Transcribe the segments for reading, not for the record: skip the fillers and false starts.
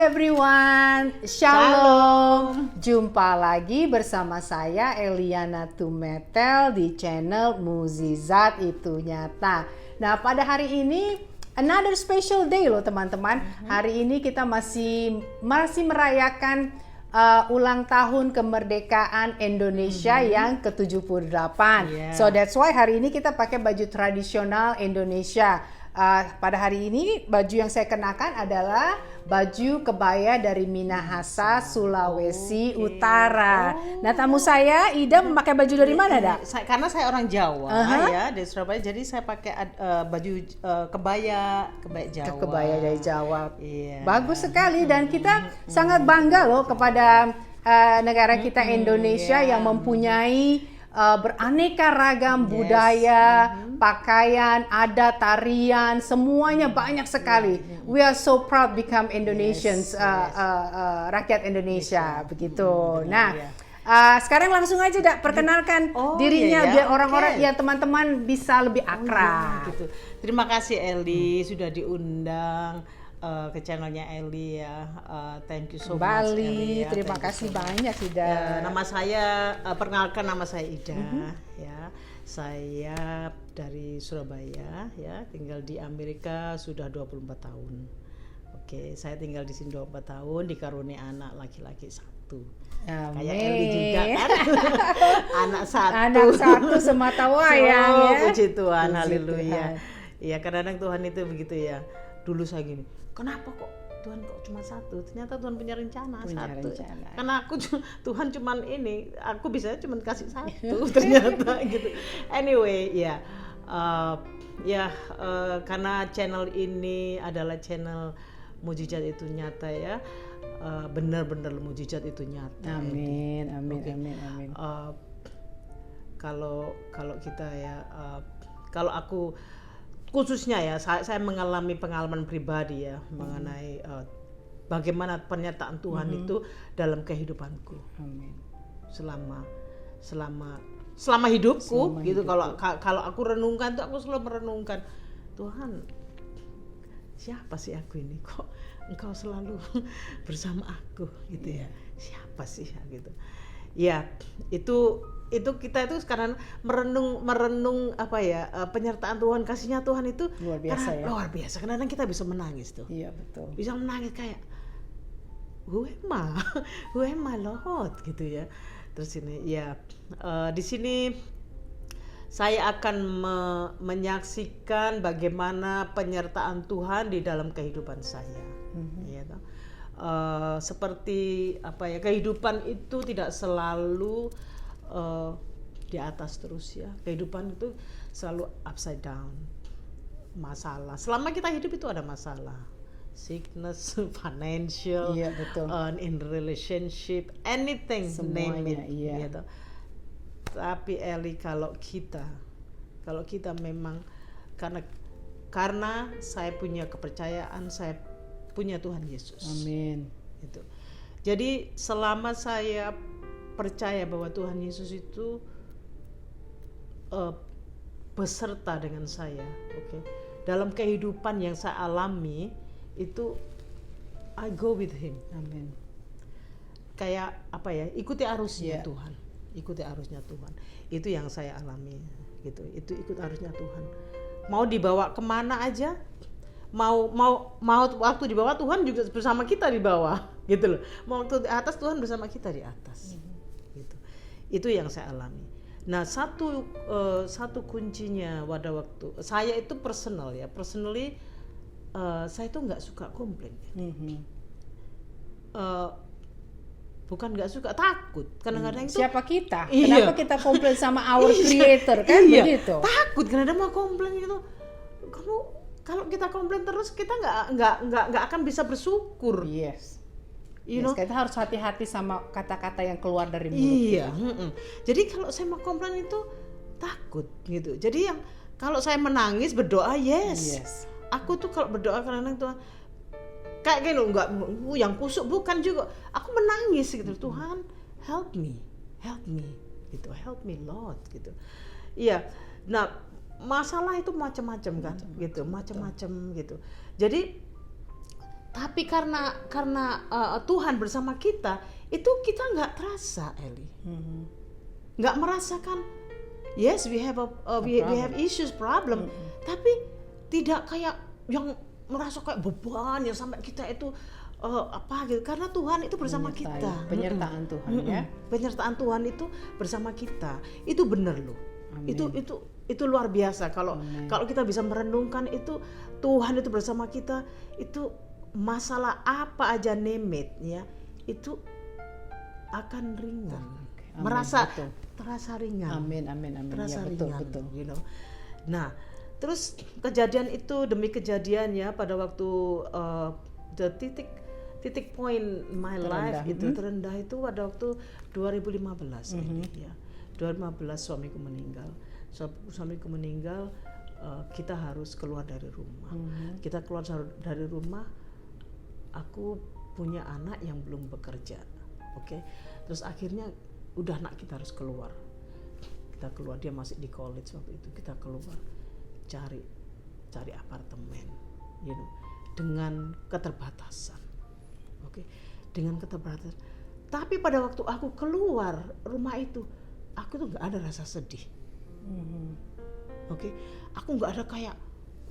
Everyone, Shalom. Jumpa lagi bersama saya Eliana Tumetel di channel Mukjizat Itu Nyata. Nah, pada hari ini another special day loh teman-teman. Hari ini kita masih merayakan ulang tahun kemerdekaan Indonesia yang ke-78. So that's why hari ini kita pakai baju tradisional Indonesia. Pada hari ini baju yang saya kenakan adalah baju kebaya dari Minahasa, Sulawesi Utara. Nah, tamu saya Ida memakai baju dari mana, Dak? Karena saya orang Jawa ya, dari Surabaya, jadi saya pakai baju kebaya Jawa. Kebaya dari Jawa. Iya. Bagus sekali dan kita sangat bangga loh kepada negara kita Indonesia yang mempunyai beraneka ragam budaya, pakaian, adat, tarian, semuanya banyak sekali. We are so proud become Indonesians, rakyat Indonesia, begitu. Nah, sekarang langsung aja Dak, perkenalkan dirinya biar orang-orang ya teman-teman bisa lebih akrab. Gitu. Terima kasih Eli sudah diundang ke channelnya Eli ya. Thank you so much Eli. Terima kasih banyak Ida. Nama saya perkenalkan, nama saya Ida ya. Saya dari Surabaya ya, tinggal di Amerika sudah 24 tahun. Oke, saya tinggal di sini 24 tahun, dikaruniai anak laki-laki satu. Amin. Kayak Eli juga kan. Anak satu semata wayang ya. Puji Tuhan, haleluya. Iya, kadang-kadang Tuhan itu begitu ya. Dulu saya gini, kenapa kok Tuhan kok cuma satu? Ternyata Tuhan punya rencana satu. Karena Tuhan cuman ini, aku bisa cuma kasih satu ternyata gitu. Anyway, ya, karena channel ini adalah channel Mukjizat Itu Nyata ya, benar-benar mukjizat itu nyata. Amin, amin, amin, amin. Kalau kita ya, kalau aku khususnya ya, saya mengalami pengalaman pribadi ya mengenai bagaimana pernyataan Tuhan itu dalam kehidupanku. Amin. Selama hidupku gitu. Kalau aku renungkan tuh, aku selalu merenungkan, Tuhan, siapa sih aku ini, kok Engkau selalu bersama aku gitu ya. Siapa sih ya gitu. Ya, itu kita itu sekarang merenung apa ya, penyertaan Tuhan, kasihnya Tuhan itu luar biasa ya. Luar biasa. Kadang-kadang kita bisa menangis tuh. Iya, betul. Bisa menangis kayak who am I Lord gitu ya. Terus ini ya, di sini saya akan menyaksikan bagaimana penyertaan Tuhan di dalam kehidupan saya. Ya, seperti apa ya, kehidupan itu tidak selalu di atas terus ya. Kehidupan itu selalu upside down. Masalah. Selama kita hidup itu ada masalah. Sickness, financial, betul. In relationship, anything, semuanya, name it. Iya. Gitu. Tapi Eli, kalau kita memang karena saya punya kepercayaan, saya punya Tuhan Yesus. Amin. Gitu. Jadi selama saya percaya bahwa Tuhan Yesus itu beserta dengan saya, dalam kehidupan yang saya alami itu, I go with Him. Amin. Kayak apa ya? Ikuti arusnya Tuhan. Ikuti arusnya Tuhan. Itu yang saya alami gitu. Itu ikut arusnya Tuhan. Mau dibawa kemana aja, mau waktu di bawah, Tuhan juga bersama kita di bawah gitu loh. Mau waktu di atas, Tuhan bersama kita di atas. Gitu. Itu yang saya alami. Nah, satu kuncinya pada waktu saya itu personally saya itu nggak suka komplain. Bukan nggak suka, takut. Kadang-kadang itu siapa kita? Kenapa kita komplain sama our creator kan begitu? Takut kadang-kadang mau komplain gitu. Kamu kalau kita komplain terus, kita nggak akan bisa bersyukur. Yes. You know? Kita harus hati-hati sama kata-kata yang keluar dari mulut. Iya. Jadi kalau saya mau komplain itu takut gitu. Jadi yang kalau saya menangis berdoa, yes. Aku tuh kalau berdoa kadang-kadang Tuhan kayak gini, enggak yang kusuk, bukan juga. Aku menangis gitu, Tuhan help me gitu, help me Lord gitu. Iya. Nah, masalah itu macam-macam kan, gitu, macam-macam gitu. Jadi Tapi karena Tuhan bersama kita, itu kita nggak terasa, Eli. Nggak merasakan. Yes, we have we have issues, problem, tapi tidak kayak yang merasa kayak beban yang sampai kita itu apa gitu. Karena Tuhan itu bersama kita. Penyertaan Tuhan ya. Penyertaan Tuhan itu bersama kita. Itu benar loh. Amin. Itu luar biasa kalau kita bisa merenungkan itu, Tuhan itu bersama kita, itu masalah apa aja name it, ya, itu akan ringan. Amin, terasa ringan. Amin. Terasa Ya, ringan, betul. you know. Nah, terus kejadian itu demi kejadian ya, pada waktu the titik point my life itu terendah itu pada waktu 2015 ini ya. 2015 suamiku meninggal. Kita harus keluar dari rumah. Kita keluar dari rumah. Aku punya anak yang belum bekerja, oke. Terus akhirnya udah, nak, kita harus keluar. Kita keluar, dia masih di college waktu itu. Kita keluar cari apartemen, you know, dengan keterbatasan, oke. Dengan keterbatasan. Tapi pada waktu aku keluar rumah itu, aku tuh nggak ada rasa sedih, oke. Aku nggak ada kayak,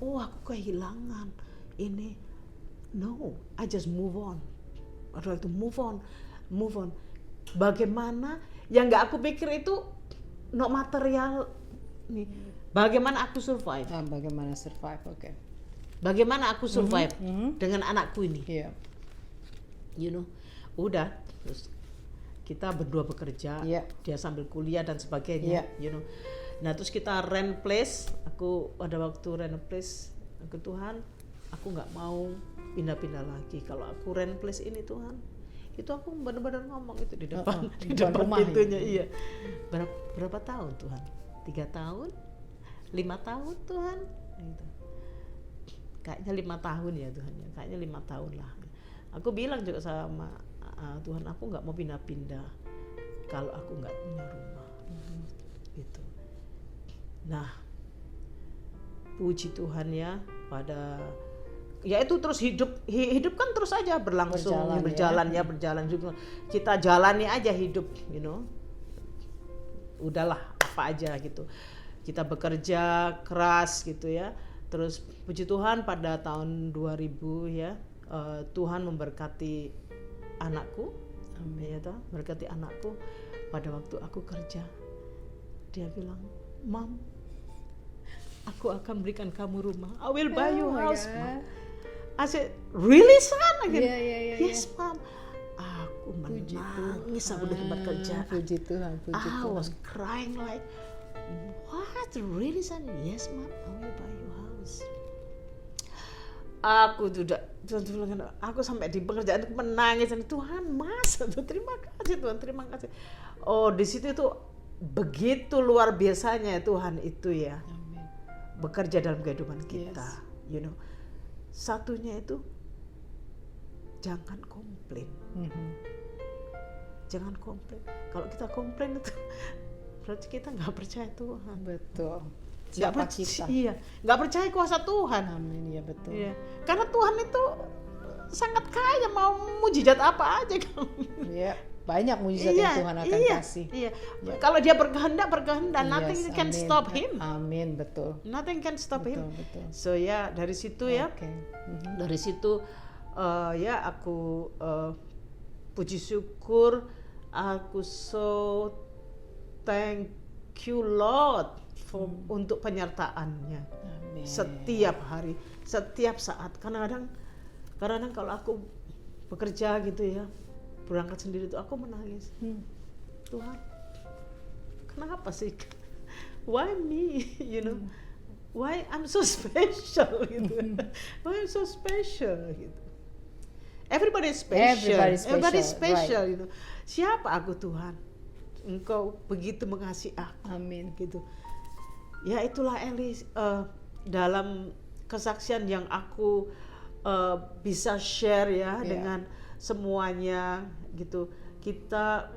oh aku kehilangan ini. No, I just move on. Pada waktu move on. Bagaimana yang nggak aku pikir itu no material nih. Bagaimana aku survive? Bagaimana survive? Oke. Bagaimana aku survive dengan anakku ini? Yeah. You know, udah. Terus kita berdua bekerja, dia sambil kuliah dan sebagainya. You know. Nah, terus kita rent place. Aku pada waktu rent place, ke Tuhan, aku nggak mau pindah-pindah lagi. Kalau aku rent place ini, Tuhan, itu aku benar-benar ngomong itu di depan rumah pintunya. Iya. Berapa tahun, Tuhan? 3 tahun? 5 tahun, Tuhan? Gitu. Kayaknya 5 tahun ya, Tuhan ya. Kayaknya 5 tahun lah. Aku bilang juga sama Tuhan, aku nggak mau pindah-pindah kalau aku nggak punya rumah. Gitu. Nah, puji Tuhan ya, ya itu terus hidup kan terus aja berlangsung, berjalan juga. Kita jalani aja hidup, you know. Udahlah, apa aja gitu. Kita bekerja keras gitu ya. Terus puji Tuhan pada tahun 2000 ya, Tuhan memberkati anakku. Ya toh, berkati anakku pada waktu aku kerja. Dia bilang, "Mom, aku akan berikan kamu rumah. I will buy you house, Mom." I said, "Really, son?" Yes, Mom. Aku menangis aku di tempat kerja. Puji Tuhan. I was crying like, "What? Really, son?" "Yes, Mom. I will buy you house." Aku aku sampai di pekerjaan itu menangis, dan Tuhan, Mas, terima kasih Tuhan, terima kasih. Oh, di situ itu begitu luar biasanya Tuhan itu ya. Amin. Bekerja dalam kehidupan kita, you know. Satunya itu jangan komplain. Jangan komplain. Kalau kita komplain itu berarti kita nggak percaya Tuhan. Betul. Siapa kita? Iya, nggak percaya kuasa Tuhan. Amin, ya betul. Iya. Karena Tuhan itu sangat kaya, mau mujizat apa aja kan. Iya, banyak mujizat yang Tuhan akan kasih. Iya. Kalau dia berkehendak, nothing can stop him. Amin, betul. Nothing can stop him. Betul. So ya, dari situ ya. Dari situ ya aku puji syukur, aku so thank you Lord untuk penyertaannya. Amin. Setiap hari, setiap saat. Kadang-kadang kalau aku bekerja gitu ya, berangkat sendiri tuh aku menangis. Tuhan, kenapa sih? Why me? You know, why I'm so special gitu. Why I'm so special gitu. Everybody is special. Everybody is special, right. You know. Siapa aku, Tuhan? Engkau begitu mengasihi aku. Amin. Gitu. Ya itulah Eli, dalam kesaksian yang aku bisa share ya dengan semuanya gitu. Kita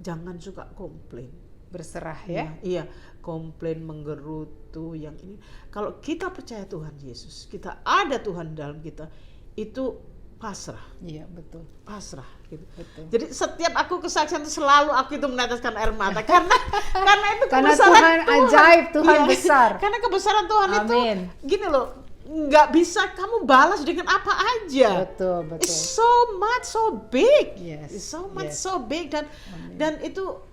jangan suka komplain. Berserah ya. Iya. komplain, menggerutu, yang ini. Kalau kita percaya Tuhan Yesus, kita ada Tuhan dalam kita, itu pasrah. Iya, betul. Pasrah gitu. Betul. Jadi setiap aku kesaksian itu selalu aku itu meneteskan air mata karena itu Karena kebesaran Tuhan ajaib, Tuhan Iya, besar. Karena kebesaran Tuhan itu Amin. gini loh, nggak bisa kamu balas dengan apa aja. Betul, betul. It's so much so big. Yes, It's so much yes. so big dan Amin. dan itu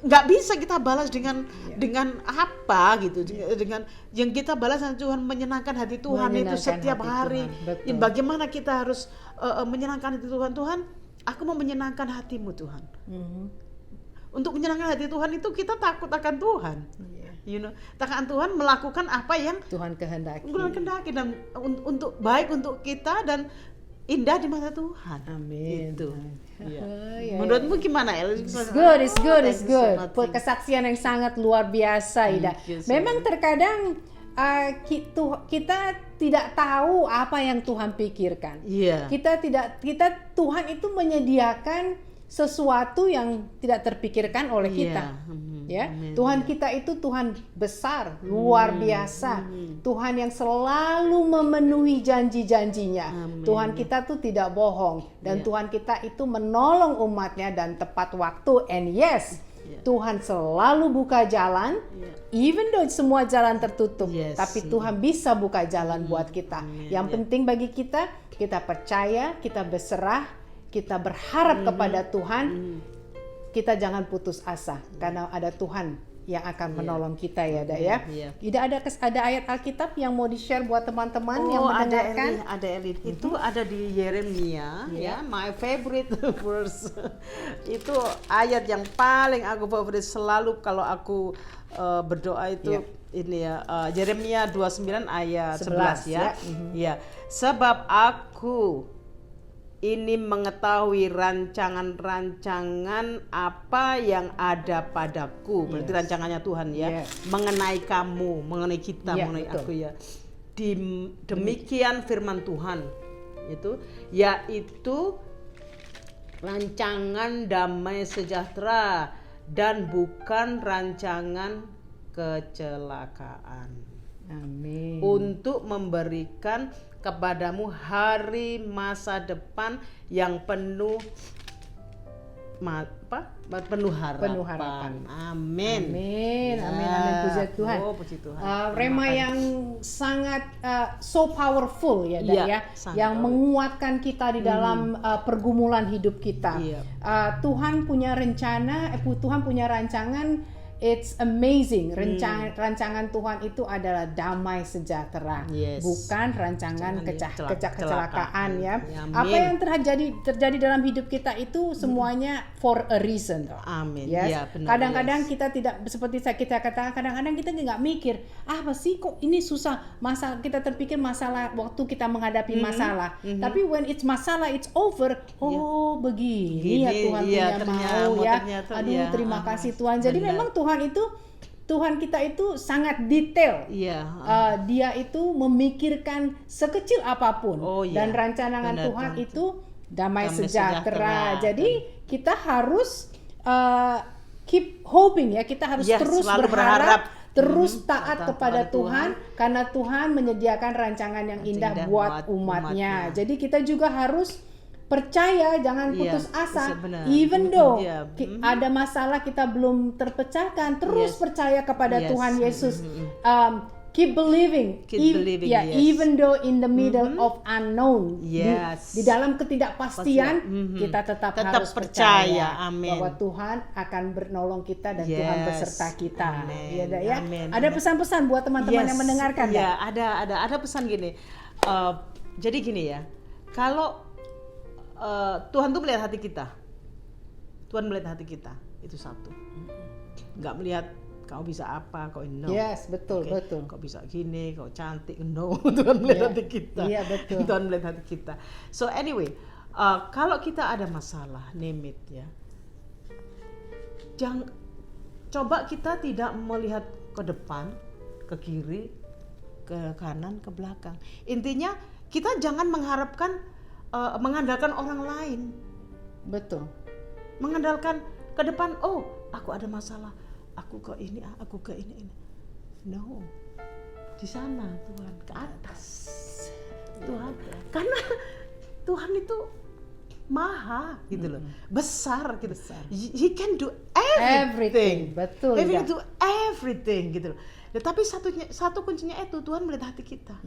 nggak bisa kita balas dengan Iya. dengan apa gitu, dengan yang kita balas dengan Tuhan, menyenangkan hati Tuhan itu Menyenangkan setiap hati hari. Tuhan, betul. Ya, bagaimana kita harus menyenangkan hati Tuhan? Tuhan, aku mau menyenangkan hatimu Tuhan. Mhm. Untuk menyenangkan hati Tuhan itu kita takut akan Tuhan. Iya. You know, takut Tuhan melakukan apa yang Tuhan kehendaki. Tuhan kehendaki dan untuk baik untuk kita dan indah di mata Tuhan. Amin. Itu. Amin. Iya. Ya, Menurutmu gimana, El? It's good, it's good, it's Thank you so good. much. Kesaksian yang sangat luar biasa, Ida. Thank you so Memang terkadang kita tidak tahu apa yang Tuhan pikirkan. Iya. Tuhan itu menyediakan sesuatu yang tidak terpikirkan oleh kita. Ya, Amin. Tuhan kita itu Tuhan besar, luar biasa. Tuhan yang selalu memenuhi janji-janjinya. Amin. Tuhan kita tuh tidak bohong dan Ya. Tuhan kita itu menolong umatnya dan tepat waktu. And yes, Tuhan selalu buka jalan, even though semua jalan tertutup, Yes. tapi Tuhan bisa buka jalan buat kita. Amin. Yang penting bagi kita percaya, kita berserah, kita berharap kepada Tuhan. Kita jangan putus asa karena ada Tuhan yang akan menolong kita ya, Dak ya. Ida ada ayat Alkitab yang mau di-share buat teman-teman yang mendengarkan. ada Eli. Itu ada di Yeremia, ya, my favorite verse. Itu ayat yang paling aku favorit selalu kalau aku berdoa itu. Ini ya, Yeremia 29 ayat 11 ya. Ya, sebab aku ini mengetahui rancangan-rancangan apa yang ada padaku. Berarti rancangannya Tuhan ya. Mengenai kamu, mengenai kita, mengenai betul. aku ya. Demikian firman Tuhan. Itu yaitu rancangan damai sejahtera dan bukan rancangan kecelakaan. Amin. Untuk memberikan kepadamu hari masa depan yang penuh harapan. Amin. Amin, amin, puji Tuhan. Oh, puji Tuhan. Rema yang sangat so powerful ya, Dak, ya, yang menguatkan kita di dalam pergumulan hidup kita. Tuhan punya rencana, Tuhan punya rancangan. It's amazing. Rancangan Tuhan itu adalah damai sejahtera, bukan rancangan kecelakaan ya. Apa yang terjadi dalam hidup kita itu semuanya for a reason. Amin. Yes. Ya, benar, Kadang-kadang kita tidak seperti kita katakan, kadang-kadang kita nggak mikir apa sih kok ini susah. Kita terpikir masalah waktu kita menghadapi masalah. Tapi when it's masalah, it's over. Oh begini ya Tuhan punya mau ya. Aduh terima kasih Tuhan. Jadi memang Tuhan kita itu sangat detail. Dia itu memikirkan sekecil apapun. Dan rancangan Tuhan itu damai sejahtera. Jadi kita harus keep hoping ya. Kita harus terus berharap, terus taat kepada Tuhan karena Tuhan menyediakan rancangan yang indah buat umatnya. Jadi kita juga harus percaya, jangan putus asa. Even though ada masalah kita belum terpecahkan, terus percaya kepada Tuhan Yesus. Keep believing, even though in the middle of unknown, di dalam ketidakpastian, kita tetap harus percaya bahwa Tuhan akan menolong kita dan Tuhan beserta kita. Ya, ada pesan-pesan buat teman-teman yang mendengarkan. Ya, ada pesan gini. Jadi gini ya, kalau Tuhan tuh melihat hati kita. Tuhan melihat hati kita, itu satu. Nggak melihat kau bisa apa, kau no. Yes, betul. Kau bisa gini, kau cantik, no. Tuhan melihat hati kita. Iya, betul. Tuhan melihat hati kita. So anyway, kalau kita ada masalah, name it ya. Coba kita tidak melihat ke depan, ke kiri, ke kanan, ke belakang. Intinya kita jangan mengandalkan orang lain. Betul. Mengandalkan ke depan, oh aku ada masalah, aku ke ini, aku ke ini. No, di sana Tuhan, ke atas Tuhan, karena Tuhan itu maha gitu loh, besar gitu. He can do everything. Betul. He can do everything gitu loh. Tetapi satu kuncinya itu Tuhan melihat hati kita.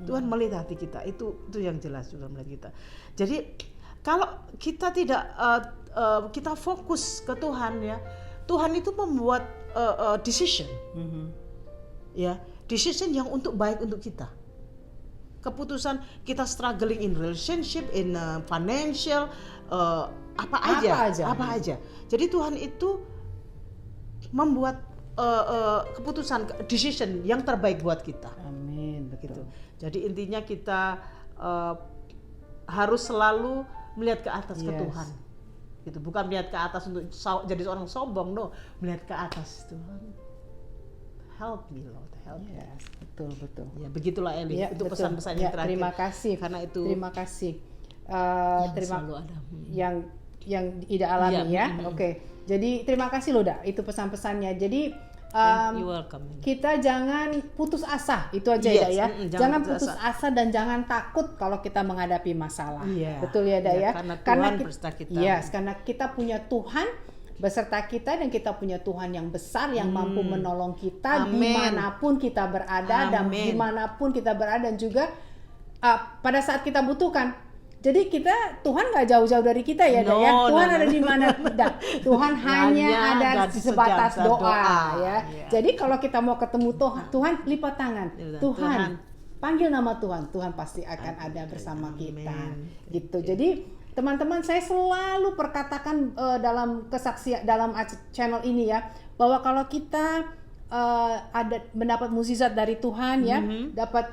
Tuhan melihat hati kita, itu yang jelas Tuhan melihat kita. Jadi kalau kita tidak kita fokus ke Tuhan ya, Tuhan itu membuat decision, ya, decision yang baik untuk kita. Keputusan kita struggling in relationship, in financial, apa aja. Jadi Tuhan itu membuat keputusan, decision yang terbaik buat kita. Amin, begitu. Jadi intinya kita harus selalu melihat ke atas, ke Tuhan. Gitu. Bukan melihat ke atas untuk jadi seorang sombong, no. Melihat ke atas, Tuhan. Help me, Lord, help me. Betul. Ya, begitulah Eli. Itu pesan-pesan yang terakhir. Terima kasih. Karena itu terima kasih. selalu ada. Yang Ida alami ya. Oke. Jadi terima kasih loh, Da. Itu pesan-pesannya. Jadi you're welcome. Kita jangan putus asa, itu aja ya. Jangan putus asa dan jangan takut kalau kita menghadapi masalah. Betul ya, Da ya. Karena Tuhan beserta kita. Karena kita punya Tuhan beserta kita, dan kita punya Tuhan yang besar yang mampu menolong kita dimanapun kita berada dan dimanapun kita berada, dan juga pada saat kita butuhkan. Jadi Tuhan nggak jauh-jauh dari kita ya, Da ya. Tuhan ada di mana? Tuhan hanya ada sebatas doa ya. Jadi kalau kita mau ketemu Tuhan lipat tangan. Tuhan, panggil nama Tuhan pasti akan ada bersama kita. Gitu. Jadi teman-teman, saya selalu perkatakan dalam kesaksian dalam channel ini ya, bahwa kalau kita ada mendapat mukjizat dari Tuhan ya, dapat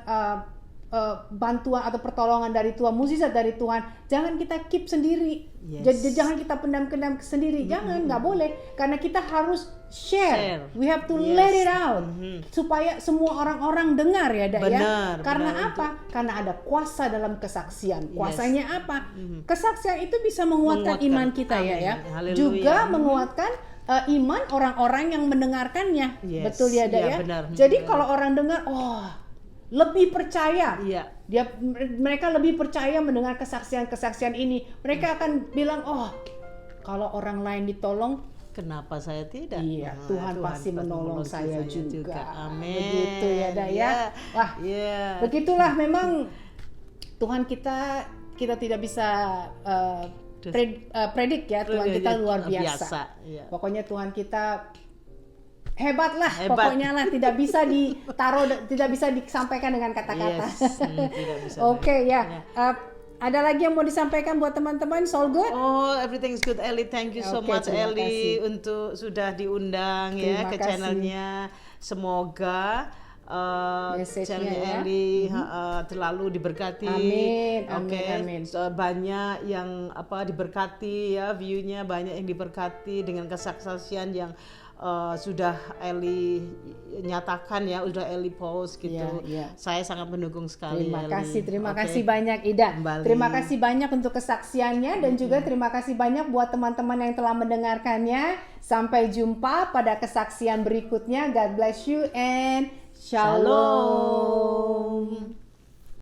bantuan atau pertolongan dari Tuhan, mukjizat dari Tuhan, jangan kita keep sendiri. Jadi jangan kita pendam-pendam sendiri, jangan, nggak boleh, karena kita harus share. We have to let it out supaya semua orang-orang dengar ya, Da ya. Karena apa? Karena ada kuasa dalam kesaksian. Kuasanya apa? Kesaksian itu bisa menguatkan iman kita ya. Juga menguatkan iman orang-orang yang mendengarkannya. Betul ya, Da ya. Jadi kalau orang dengar, lebih percaya, mereka lebih percaya mendengar kesaksian-kesaksian ini. Mereka akan bilang, kalau orang lain ditolong, kenapa saya tidak? Tuhan pasti menolong saya juga. Amin. Begitu ya, Da ya. Wah, begitulah memang Tuhan kita tidak bisa predik ya. Tuhan kita luar biasa. Pokoknya Tuhan kita hebat lah, pokoknya lah, tidak bisa ditaruh, tidak bisa disampaikan dengan kata-kata. Oke ya. Ada lagi yang mau disampaikan buat teman-teman? All good? Everything is good, Eli. Thank you so much, Eli, untuk sudah diundang ke channelnya. Semoga channel Eli terlalu diberkati. Amin. Banyak yang diberkati ya, view-nya banyak yang diberkati dengan kesaksian yang sudah Eli nyatakan ya, sudah Eli post gitu. Saya sangat mendukung sekali. Terima kasih banyak, Ida. Terima kasih banyak untuk kesaksiannya, dan juga terima kasih banyak buat teman-teman yang telah mendengarkannya. Sampai jumpa pada kesaksian berikutnya. God bless you and shalom.